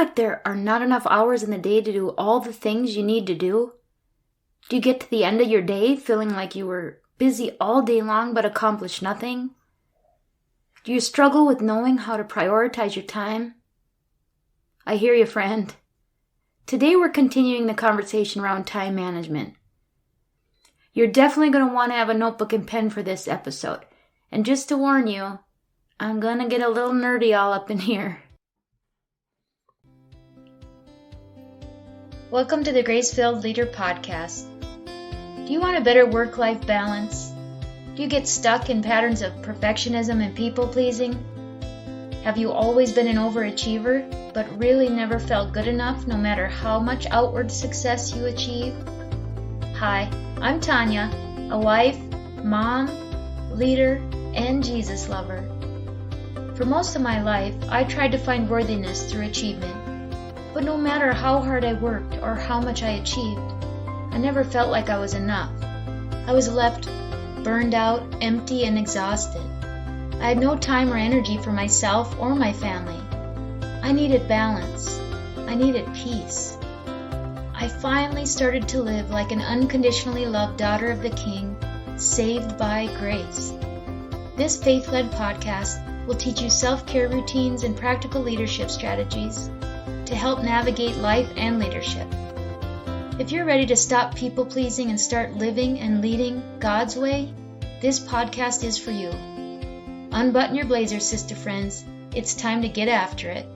like there are not enough hours in the day to do all the things you need to do? Do you get to the end of your day feeling like you were busy all day long but accomplished nothing? Do you struggle with knowing how to prioritize your time? I hear you, friend. Today we're continuing the conversation around time management. You're definitely going to want to have a notebook and pen for this episode. And just to warn you, I'm going to get a little nerdy all up in here. Welcome to the Grace-Filled Leader Podcast. Do you want a better work-life balance? Do you get stuck in patterns of perfectionism and people-pleasing? Have you always been an overachiever, but really never felt good enough no matter how much outward success you achieve? Hi, I'm Tanya, a wife, mom, leader, and Jesus lover. For most of my life, I tried to find worthiness through achievement. But no matter how hard I worked or how much I achieved, I never felt like I was enough. I was left burned out, empty, and exhausted. I had no time or energy for myself or my family. I needed balance. I needed peace. I finally started to live like an unconditionally loved daughter of the King, saved by grace. This faith-led podcast will teach you self-care routines and practical leadership strategies to help navigate life and leadership. If you're ready to stop people-pleasing and start living and leading God's way, this podcast is for you. Unbutton your blazers, sister friends. It's time to get after it.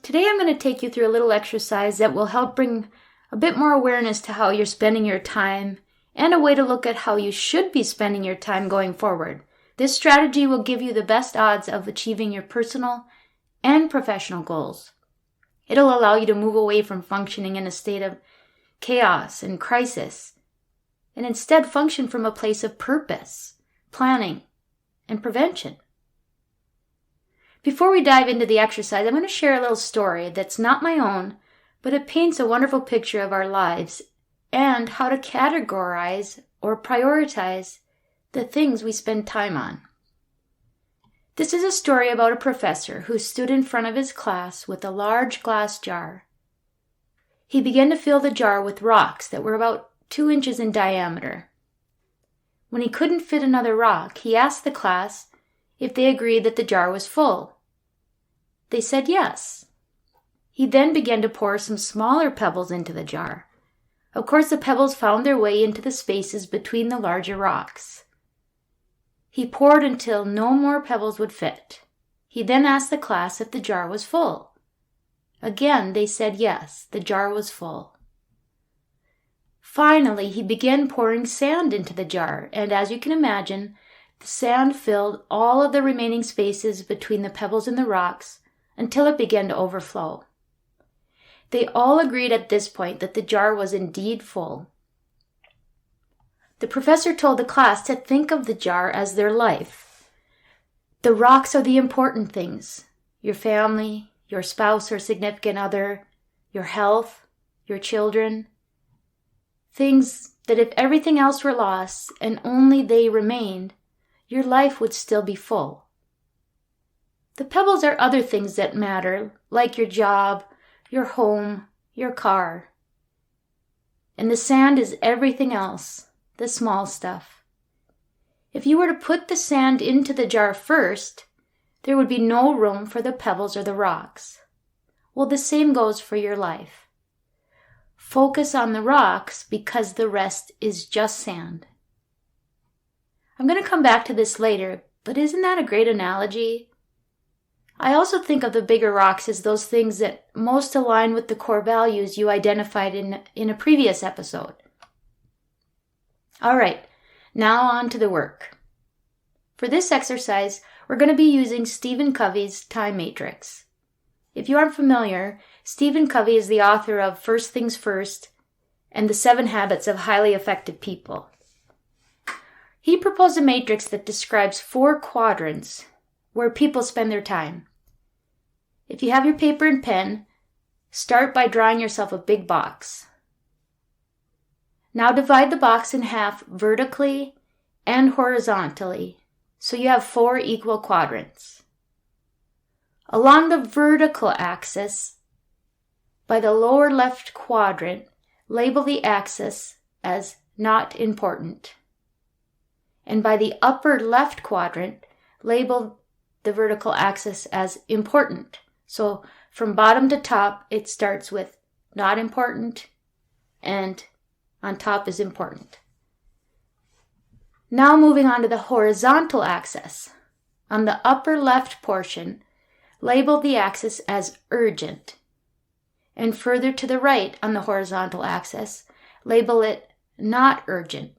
Today I'm going to take you through a little exercise that will help bring a bit more awareness to how you're spending your time and a way to look at how you should be spending your time going forward. This strategy will give you the best odds of achieving your personal and professional goals. It'll allow you to move away from functioning in a state of chaos and crisis, and instead function from a place of purpose, planning, and prevention. Before we dive into the exercise, I'm going to share a little story that's not my own, but it paints a wonderful picture of our lives and how to categorize or prioritize the things we spend time on. This is a story about a professor who stood in front of his class with a large glass jar. He began to fill the jar with rocks that were about 2 inches in diameter. When he couldn't fit another rock, he asked the class if they agreed that the jar was full. They said yes. He then began to pour some smaller pebbles into the jar. Of course, the pebbles found their way into the spaces between the larger rocks. He poured until no more pebbles would fit. He then asked the class if the jar was full. Again, they said yes, the jar was full. Finally, he began pouring sand into the jar, and as you can imagine, the sand filled all of the remaining spaces between the pebbles and the rocks until it began to overflow. They all agreed at this point that the jar was indeed full. The professor told the class to think of the jar as their life. The rocks are the important things: your family, your spouse or significant other, your health, your children. Things that if everything else were lost and only they remained, your life would still be full. The pebbles are other things that matter, like your job, your home, your car. And the sand is everything else. The small stuff. If you were to put the sand into the jar first, there would be no room for the pebbles or the rocks. Well, the same goes for your life. Focus on the rocks because the rest is just sand. I'm going to come back to this later, but isn't that a great analogy? I also think of the bigger rocks as those things that most align with the core values you identified in a previous episode. All right, now on to the work. For this exercise, we're going to be using Stephen Covey's time matrix. If you aren't familiar, Stephen Covey is the author of First Things First and The 7 Habits of Highly Effective People. He proposed a matrix that describes 4 quadrants where people spend their time. If you have your paper and pen, start by drawing yourself a big box. Now divide the box in half vertically and horizontally So you have 4 equal quadrants. Along the vertical axis, by the lower left quadrant, label the axis as not important. And by the upper left quadrant, label the vertical axis as important. So from bottom to top, it starts with not important, and on top is important. Now moving on to the horizontal axis. On the upper left portion, label the axis as urgent. And further to the right on the horizontal axis, label it not urgent.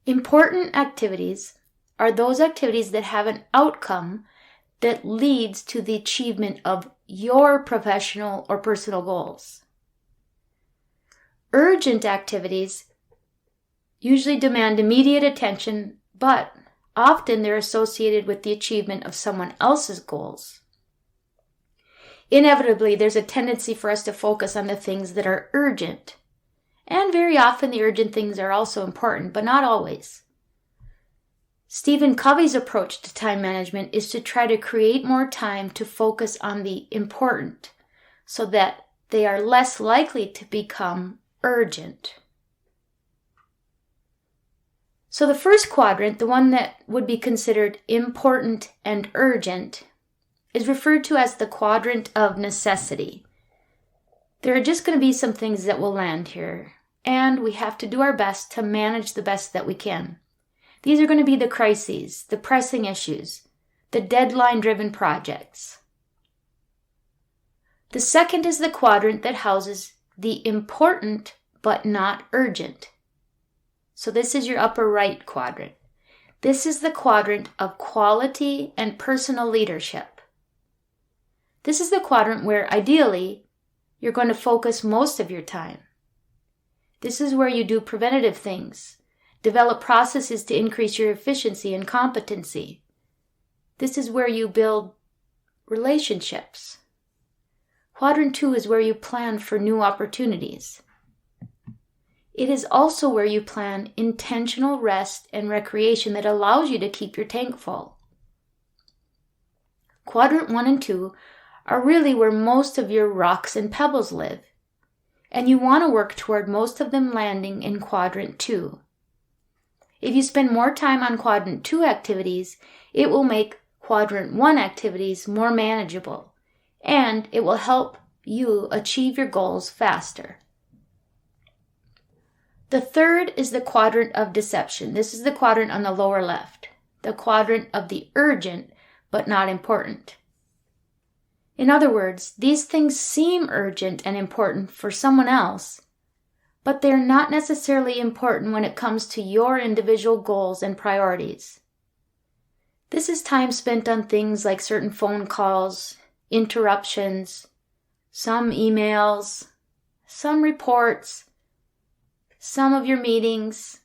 Important activities are those activities that have an outcome that leads to the achievement of your professional or personal goals. Urgent activities usually demand immediate attention, but often they're associated with the achievement of someone else's goals. Inevitably, there's a tendency for us to focus on the things that are urgent. And very often the urgent things are also important, but not always. Stephen Covey's approach to time management is to try to create more time to focus on the important so that they are less likely to become urgent. So the first quadrant, the one that would be considered important and urgent, is referred to as the quadrant of necessity. There are just going to be some things that will land here, and we have to do our best to manage the best that we can. These are going to be the crises, the pressing issues, the deadline-driven projects. The second is the quadrant that houses the important but not urgent. So this is your upper right quadrant. This is the quadrant of quality and personal leadership. This is the quadrant where, ideally, you're going to focus most of your time. This is where you do preventative things, develop processes to increase your efficiency and competency. This is where you build relationships. Quadrant 2 is where you plan for new opportunities. It is also where you plan intentional rest and recreation that allows you to keep your tank full. Quadrant 1 and 2 are really where most of your rocks and pebbles live, and you want to work toward most of them landing in Quadrant 2. If you spend more time on Quadrant 2 activities, it will make Quadrant 1 activities more manageable, and it will help you achieve your goals faster. The third is the quadrant of deception. This is the quadrant on the lower left, the quadrant of the urgent but not important. In other words, these things seem urgent and important for someone else, but they're not necessarily important when it comes to your individual goals and priorities. This is time spent on things like certain phone calls, interruptions, some emails, some reports, some of your meetings,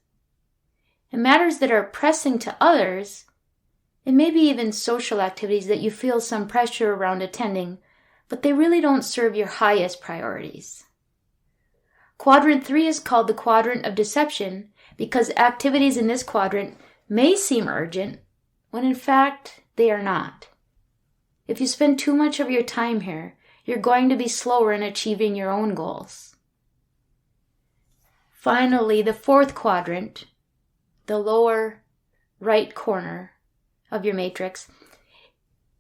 and matters that are pressing to others, and maybe even social activities that you feel some pressure around attending, but they really don't serve your highest priorities. Quadrant 3 is called the quadrant of deception because activities in this quadrant may seem urgent when in fact they are not. If you spend too much of your time here, you're going to be slower in achieving your own goals. Finally, the fourth quadrant, the lower right corner of your matrix,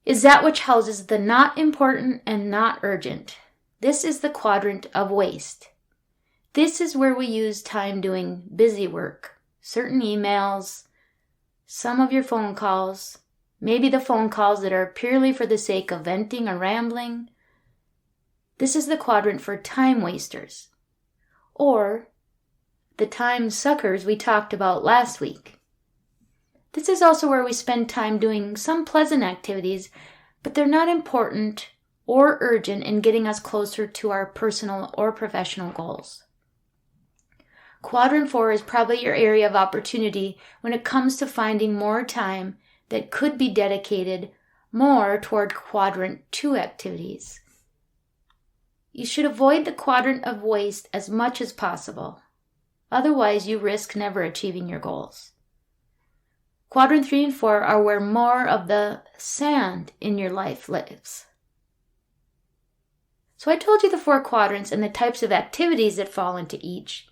is that which houses the not important and not urgent. This is the quadrant of waste. This is where we use time doing busy work, certain emails, some of your phone calls, maybe the phone calls that are purely for the sake of venting or rambling. This is the quadrant for time wasters, or the time suckers we talked about last week. This is also where we spend time doing some pleasant activities, but they're not important or urgent in getting us closer to our personal or professional goals. Quadrant 4 is probably your area of opportunity when it comes to finding more time that could be dedicated more toward Quadrant 2 activities. You should avoid the quadrant of waste as much as possible. Otherwise, you risk never achieving your goals. Quadrant 3 and 4 are where more of the sand in your life lives. So I told you the 4 quadrants and the types of activities that fall into each.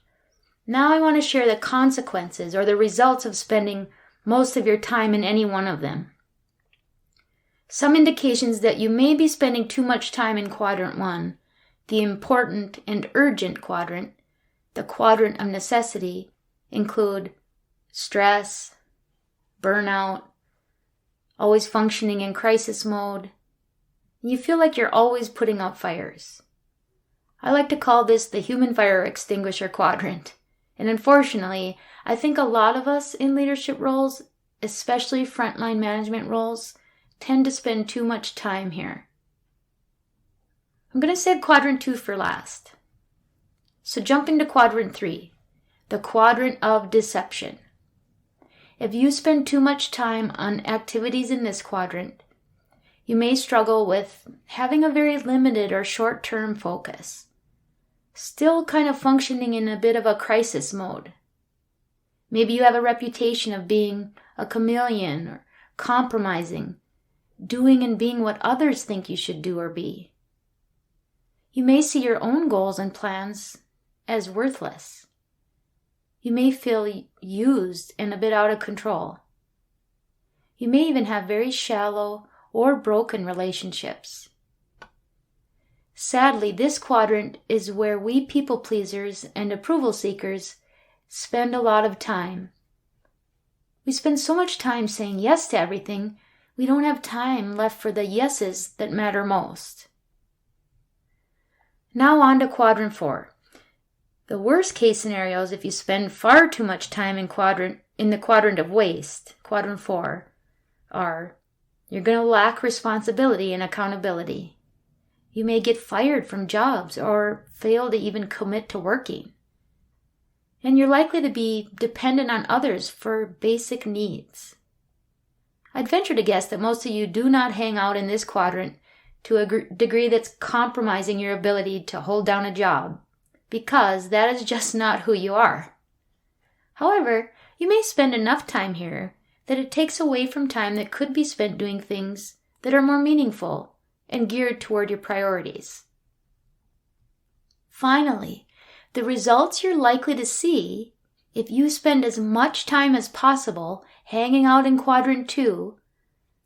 Now I want to share the consequences or the results of spending most of your time in any one of them. Some indications that you may be spending too much time in quadrant 1, the important and urgent quadrant, the quadrant of necessity, include stress, burnout, always functioning in crisis mode. You feel like you're always putting out fires. I like to call this the human fire extinguisher quadrant. And unfortunately, I think a lot of us in leadership roles, especially frontline management roles, tend to spend too much time here. I'm going to save quadrant 2 for last. So jumping to quadrant 3, the quadrant of deception. If you spend too much time on activities in this quadrant, you may struggle with having a very limited or short-term focus, still kind of functioning in a bit of a crisis mode. Maybe you have a reputation of being a chameleon or compromising, doing and being what others think you should do or be. You may see your own goals and plans as worthless. You may feel used and a bit out of control. You may even have very shallow or broken relationships. Sadly, this quadrant is where we people pleasers and approval seekers spend a lot of time. We spend so much time saying yes to everything, we don't have time left for the yeses that matter most. Now on to quadrant 4. The worst case scenario is if you spend far too much time in the quadrant of waste, quadrant 4, are you're going to lack responsibility and accountability. You may get fired from jobs or fail to even commit to working. And you're likely to be dependent on others for basic needs. I'd venture to guess that most of you do not hang out in this quadrant to a degree that's compromising your ability to hold down a job, because that is just not who you are. However, you may spend enough time here that it takes away from time that could be spent doing things that are more meaningful and geared toward your priorities. Finally, the results you're likely to see if you spend as much time as possible hanging out in quadrant 2,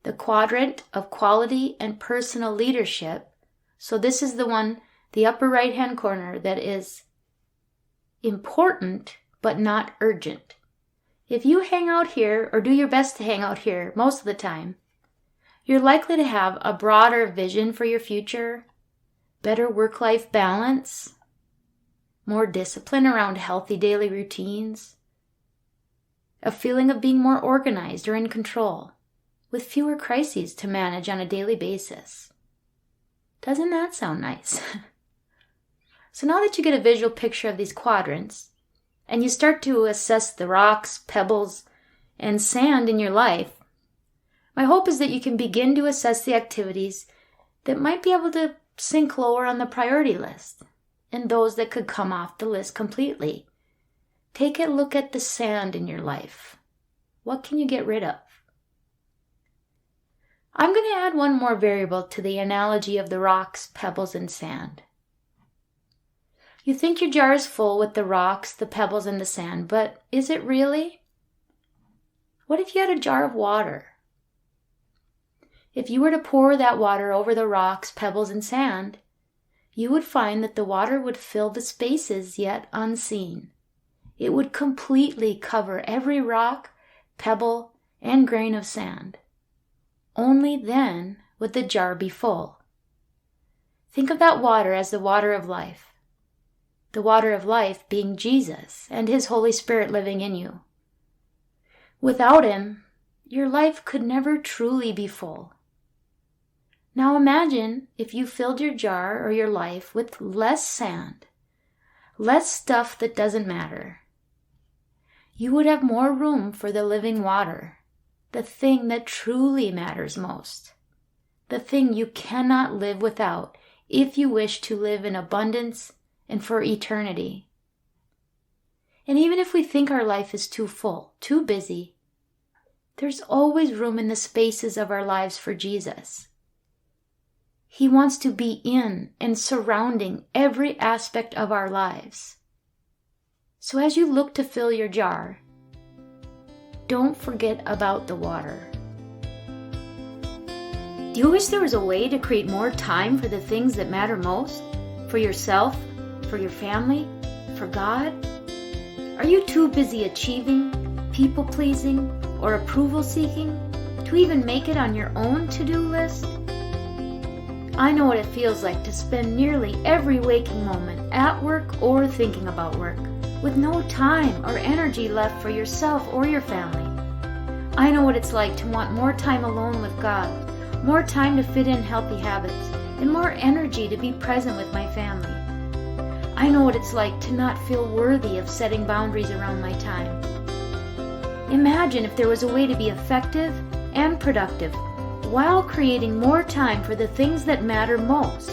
the quadrant of quality and personal leadership. So this is the one, the upper right-hand corner, that is important but not urgent. If you hang out here, or do your best to hang out here most of the time, you're likely to have a broader vision for your future, better work-life balance, more discipline around healthy daily routines, a feeling of being more organized or in control, with fewer crises to manage on a daily basis. Doesn't that sound nice? So now that you get a visual picture of these quadrants, and you start to assess the rocks, pebbles, and sand in your life, my hope is that you can begin to assess the activities that might be able to sink lower on the priority list, and those that could come off the list completely. Take a look at the sand in your life. What can you get rid of? I'm going to add one more variable to the analogy of the rocks, pebbles, and sand. You think your jar is full with the rocks, the pebbles, and the sand, but is it really? What if you had a jar of water? If you were to pour that water over the rocks, pebbles, and sand, you would find that the water would fill the spaces yet unseen. It would completely cover every rock, pebble, and grain of sand. Only then would the jar be full. Think of that water as the water of life. The water of life being Jesus and His Holy Spirit living in you. Without Him, your life could never truly be full. Now imagine if you filled your jar or your life with less sand, less stuff that doesn't matter. You would have more room for the living water, the thing that truly matters most, the thing you cannot live without if you wish to live in abundance and for eternity. And even if we think our life is too full, too busy, There's always room in the spaces of our lives for Jesus. He wants to be in and surrounding every aspect of our lives. So as you look to fill your jar, don't forget about the water. Do you wish there was a way to create more time for the things that matter most? For yourself, for your family, for God? Are you too busy achieving, people-pleasing, or approval-seeking to even make it on your own to-do list? I know what it feels like to spend nearly every waking moment at work or thinking about work, with no time or energy left for yourself or your family. I know what it's like to want more time alone with God, more time to fit in healthy habits, and more energy to be present with my family. I know what it's like to not feel worthy of setting boundaries around my time. Imagine if there was a way to be effective and productive while creating more time for the things that matter most.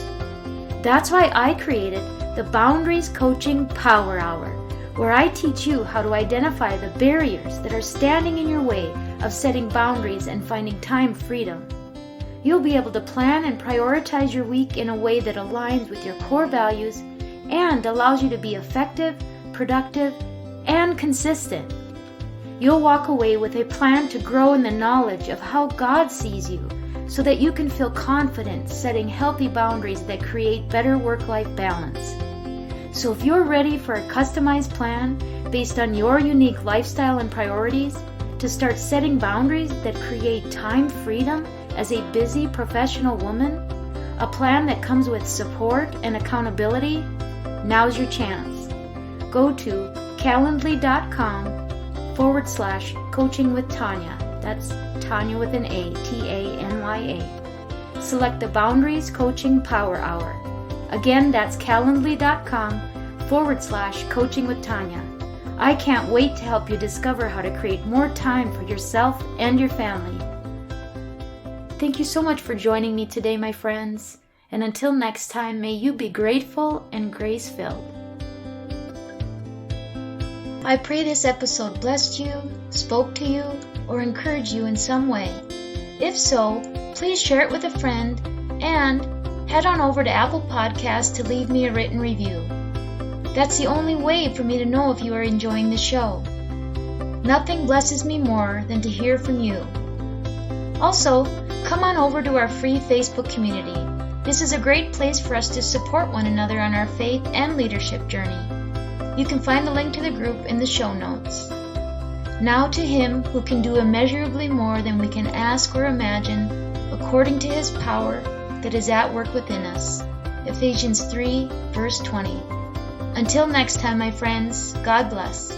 That's why I created the Boundaries Coaching Power Hour, where I teach you how to identify the barriers that are standing in your way of setting boundaries and finding time freedom. You'll be able to plan and prioritize your week in a way that aligns with your core values and allows you to be effective, productive, and consistent. You'll walk away with a plan to grow in the knowledge of how God sees you so that you can feel confident setting healthy boundaries that create better work-life balance. So if you're ready for a customized plan based on your unique lifestyle and priorities to start setting boundaries that create time freedom as a busy professional woman, a plan that comes with support and accountability, now's your chance. Go to calendly.com/coaching with Tanya. That's Tanya with an A, Tanya. Select the Boundaries Coaching Power Hour. Again, that's calendly.com/coaching with Tanya. I can't wait to help you discover how to create more time for yourself and your family. Thank you so much for joining me today, my friends. And until next time, may you be grateful and grace-filled. I pray this episode blessed you, spoke to you, or encouraged you in some way. If so, please share it with a friend and head on over to Apple Podcasts to leave me a written review. That's the only way for me to know if you are enjoying the show. Nothing blesses me more than to hear from you. Also, come on over to our free Facebook community. This is a great place for us to support one another on our faith and leadership journey. You can find the link to the group in the show notes. Now to Him who can do immeasurably more than we can ask or imagine, according to His power that is at work within us. Ephesians 3, verse 20. Until next time, my friends, God bless.